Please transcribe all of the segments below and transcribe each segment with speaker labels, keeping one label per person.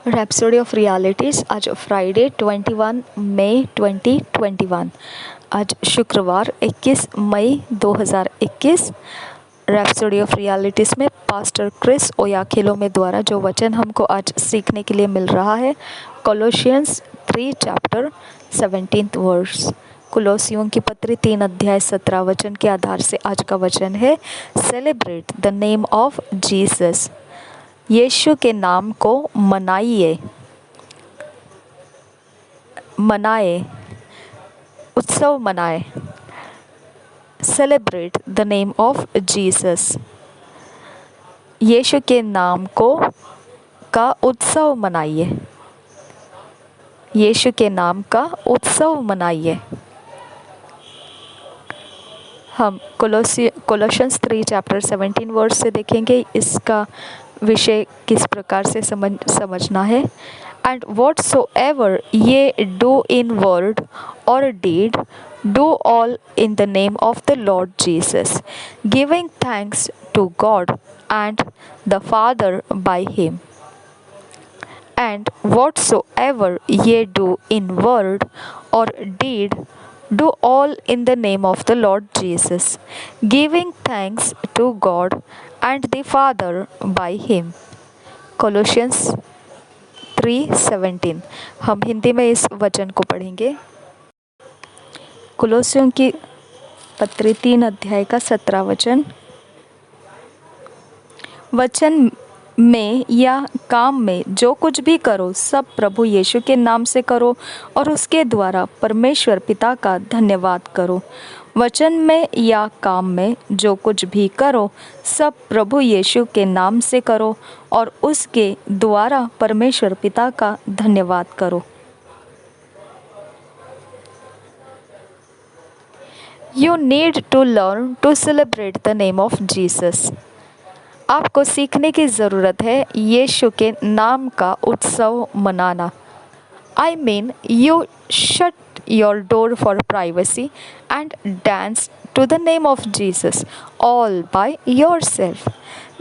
Speaker 1: Rhapsody of realities. आज Friday 21 मई 2021। आज शुक्रवार 21 मई 2021। रैप्सोडी ऑफ रियलिटीज़ में पास्टर क्रिस ओयाखिलोमे द्वारा जो वचन हमको आज सीखने के लिए मिल रहा है, कोलोसियंस 3 चैप्टर 17 वर्स। कुलोसियों की पत्री 3 अध्याय 17 वचन के आधार से आज का वचन है, celebrate the name of Jesus. Yeshu के नाम को मनाइए, उत्सव मनाए। Celebrate the name of Jesus. Yeshu के नाम का उत्सव मनाइए। यीशु के नाम का उत्सव मनाइए। हम कोलोसियंस 3 चैप्टर 17 वर्स से देखेंगे इसका विषय किस प्रकार से समझना है। And whatsoever ye do in word or deed, do all in the name of the Lord Jesus, giving thanks to God and the Father by him. And whatsoever ye do in word or deed, do all in the name of the Lord Jesus, giving thanks to God and the Father by him। Colossians 3:17। हम हिंदी में इस वचन को पढ़ेंगे। कुलोसियों की पत्री 3 अध्याय का 17 वचन में या काम में जो कुछ भी करो सब प्रभु यीशु के नाम से करो और उसके द्वारा परमेश्वर पिता का धन्यवाद करो। वचन में या काम में जो कुछ भी करो सब प्रभु यीशु के नाम से करो और उसके द्वारा परमेश्वर पिता का धन्यवाद करो। You need to learn to celebrate the name of Jesus। आपको सीखने की ज़रूरत है यीशु के नाम का उत्सव मनाना। I mean, you shut your door for privacy and dance to the name of Jesus all by yourself।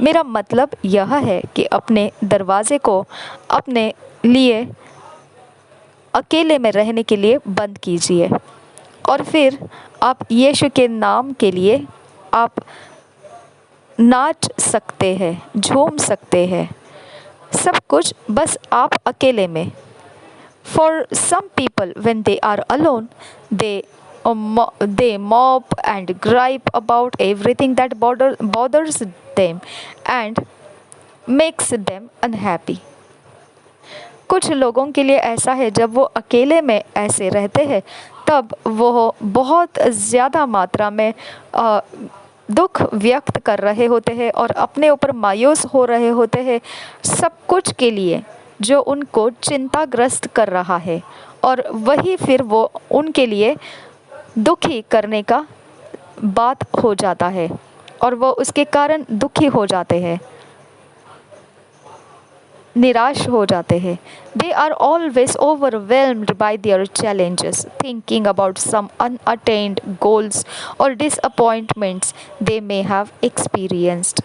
Speaker 1: मेरा मतलब यह है कि अपने दरवाजे को अपने लिए अकेले में रहने के लिए बंद कीजिए और फिर आप यीशु के नाम के लिए आप नाच सकते हैं, झूम सकते हैं, सब कुछ बस आप अकेले में। For some people, when they are alone, they mope and gripe about everything that bothers them and makes them unhappy। कुछ लोगों के लिए ऐसा है, जब वो अकेले में ऐसे रहते हैं तब वो बहुत ज़्यादा मात्रा में दुख व्यक्त कर रहे होते हैं और अपने ऊपर मायूस हो रहे होते हैं सब कुछ के लिए जो उनको चिंताग्रस्त कर रहा है, और वही फिर वो उनके लिए दुखी करने का बात हो जाता है और वो उसके कारण दुखी हो जाते हैं, निराश हो जाते हैं। They are always overwhelmed by their challenges, thinking about some unattained goals or disappointments they may have experienced।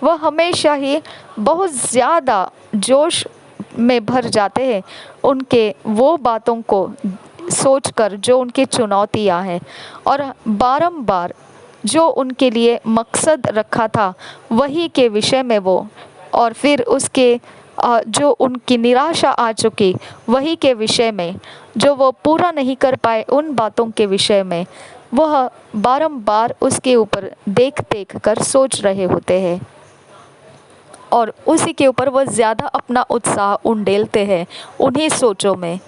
Speaker 1: वह हमेशा ही बहुत ज़्यादा जोश में भर जाते हैं उनके वो बातों को सोचकर जो उनकी चुनौतियां हैं, और बारंबार जो उनके लिए मकसद रखा था वही के विषय में वो, और फिर उसके जो उनकी निराशा आ चुकी वही के विषय में, जो वो पूरा नहीं कर पाए उन बातों के विषय में वह बारंबार उसके ऊपर देख देख कर सोच रहे होते हैं और उसी के ऊपर वह ज़्यादा अपना उत्साह उंडेलते हैं उन्हीं सोचों में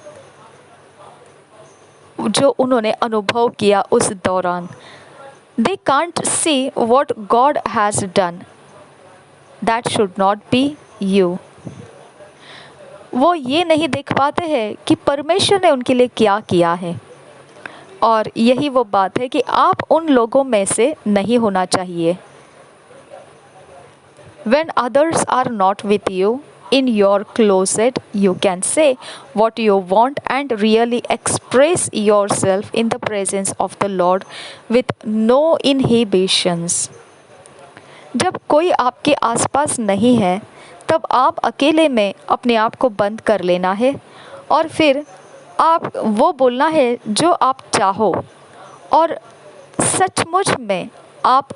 Speaker 1: जो उन्होंने अनुभव किया उस दौरान। They can't see what God has done। That should not be you। वो ये नहीं देख पाते हैं कि परमेश्वर ने उनके लिए क्या किया है, और यही वो बात है कि आप उन लोगों में से नहीं होना चाहिए। When others are not with you in your closet, you can say what you want and really express yourself in the presence of the Lord with no inhibitions। जब कोई आपके आसपास नहीं है तब आप अकेले में अपने आप को बंद कर लेना है और फिर आप वो बोलना है जो आप चाहो, और सचमुच में आप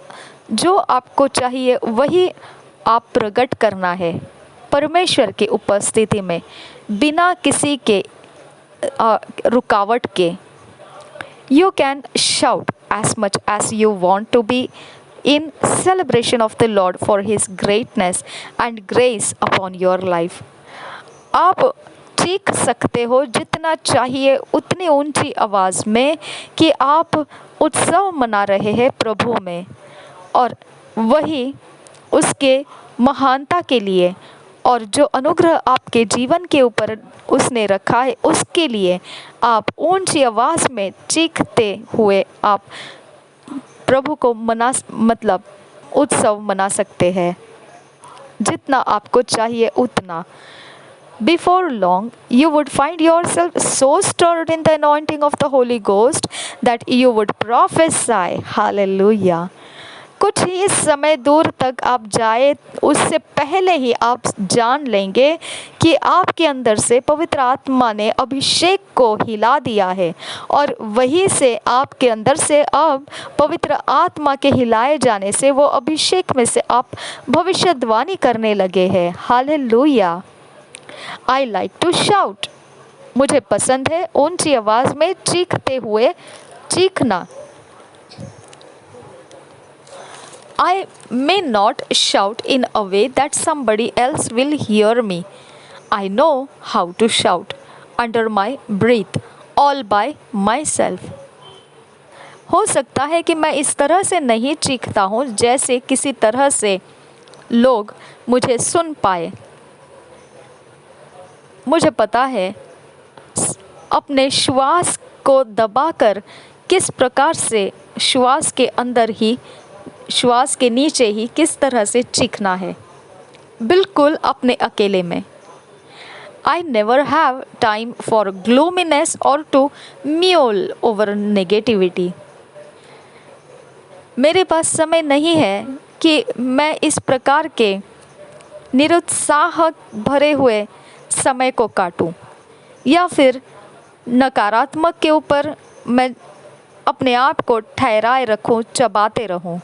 Speaker 1: जो आपको चाहिए वही आप प्रकट करना है परमेश्वर की उपस्थिति में, बिना किसी के रुकावट के। You can shout as much as you want to be in celebration of the Lord for His greatness and grace upon your life. आप चीख सकते हो जितना चाहिए उतनी ऊंची आवाज़ में कि आप उत्सव मना रहे हैं प्रभु में, और वही उसके महानता के लिए और जो अनुग्रह आपके जीवन के ऊपर उसने रखा है उसके लिए आप ऊंची आवाज़ में चीखते हुए आप प्रभु को उत्सव मना सकते हैं, जितना आपको चाहिए उतना। Before long, you would find yourself so stirred in the anointing of the Holy Ghost that you would prophesy. Hallelujah. कुछ ही समय दूर तक आप जाए उससे पहले ही आप जान लेंगे कि आपके अंदर से पवित्र आत्मा ने अभिषेक को हिला दिया है, और वहीं से आपके अंदर से अब पवित्र आत्मा के हिलाए जाने से वो अभिषेक में से आप भविष्यवाणी करने लगे हैं। Hallelujah. I like to shout. मुझे पसंद है ऊंची आवाज़ में चीखते हुए चीखना। I may not shout in a way that somebody else will hear me. I know how to shout under my breath all by myself. हो सकता है कि मैं इस तरह से नहीं चीखता हूँ जैसे किसी तरह से लोग मुझे सुन पाए। मुझे पता है अपने श्वास को दबाकर किस प्रकार से श्वास के अंदर ही श्वास के नीचे ही किस तरह से चीखना है, बिल्कुल अपने अकेले में। I never have time for gloominess or to mewl over negativity. मेरे पास समय नहीं है कि मैं इस प्रकार के निरुत्साह भरे हुए समय को काटूं या फिर नकारात्मक के ऊपर मैं अपने आप को ठहराए रखूं, चबाते रहूं।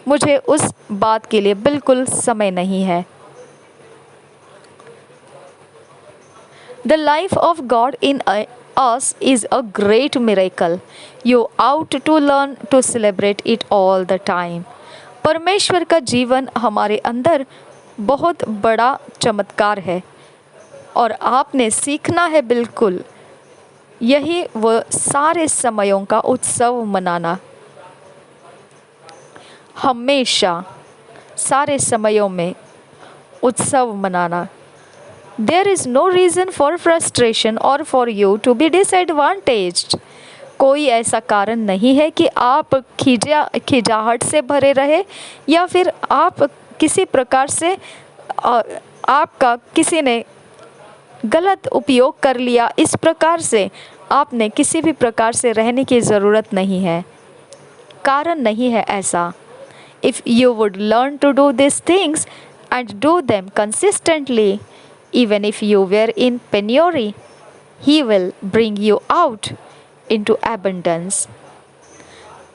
Speaker 1: मुझे उस बात के लिए बिल्कुल समय नहीं है। The life of God in us is a great miracle. You ought to learn to celebrate it all the time. परमेश्वर का जीवन हमारे अंदर बहुत बड़ा चमत्कार है और आपने सीखना है बिल्कुल यही वो सारे समयों का उत्सव मनाना। हमेशा सारे समयों में उत्सव मनाना। There is no reason for frustration or for you to be disadvantaged. कोई ऐसा कारण नहीं है कि आप खिजाहट से भरे रहे या फिर आप किसी प्रकार से आपका किसी ने गलत उपयोग कर लिया। इस प्रकार से आपने किसी भी प्रकार से रहने की ज़रूरत नहीं है, कारण नहीं है ऐसा। If you would learn to do these things and do them consistently, even if you were in penury, He will bring you out into abundance.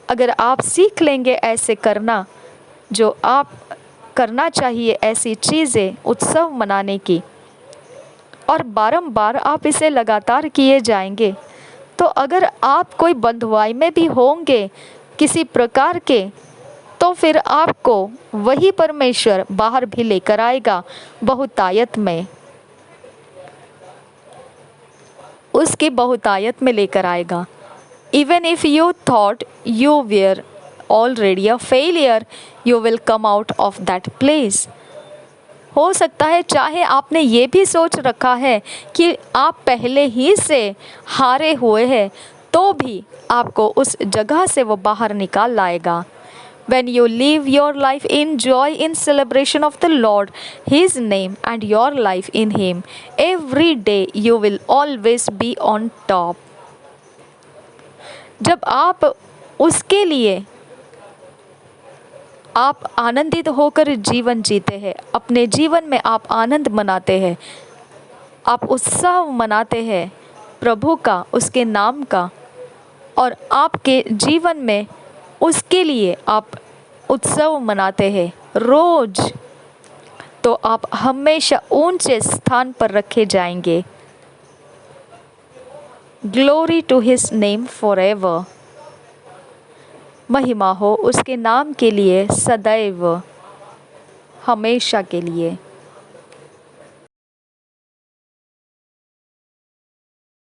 Speaker 1: अगर आप सीख लेंगे ऐसे करना जो आप करना चाहिए, ऐसी चीज़ें उत्सव मनाने की, और बारंबार आप इसे लगातार किए जाएंगे, तो अगर आप कोई बंधुआई में भी होंगे किसी प्रकार के, तो फिर आपको वही परमेश्वर बाहर भी लेकर आएगा बहुतायत में, उसकी बहुतायत में लेकर आएगा। Even if you thought you were already a failure, you will come out of that place. हो सकता है चाहे आपने ये भी सोच रखा है कि आप पहले ही से हारे हुए हैं, तो भी आपको उस जगह से वो बाहर निकाल लाएगा। When you live your life in joy in celebration of the Lord, His name and your life in Him, every day you will always be on top. जब आप उसके लिए आप आनंदित होकर जीवन जीते हैं, अपने जीवन में आप आनंद मनाते हैं, आप उत्सव मनाते हैं प्रभु का, उसके नाम का, और आपके जीवन में उसके लिए आप उत्सव मनाते हैं रोज, तो आप हमेशा ऊंचे स्थान पर रखे जाएंगे। Glory to his name forever. महिमा हो उसके नाम के लिए सदैव, हमेशा के लिए।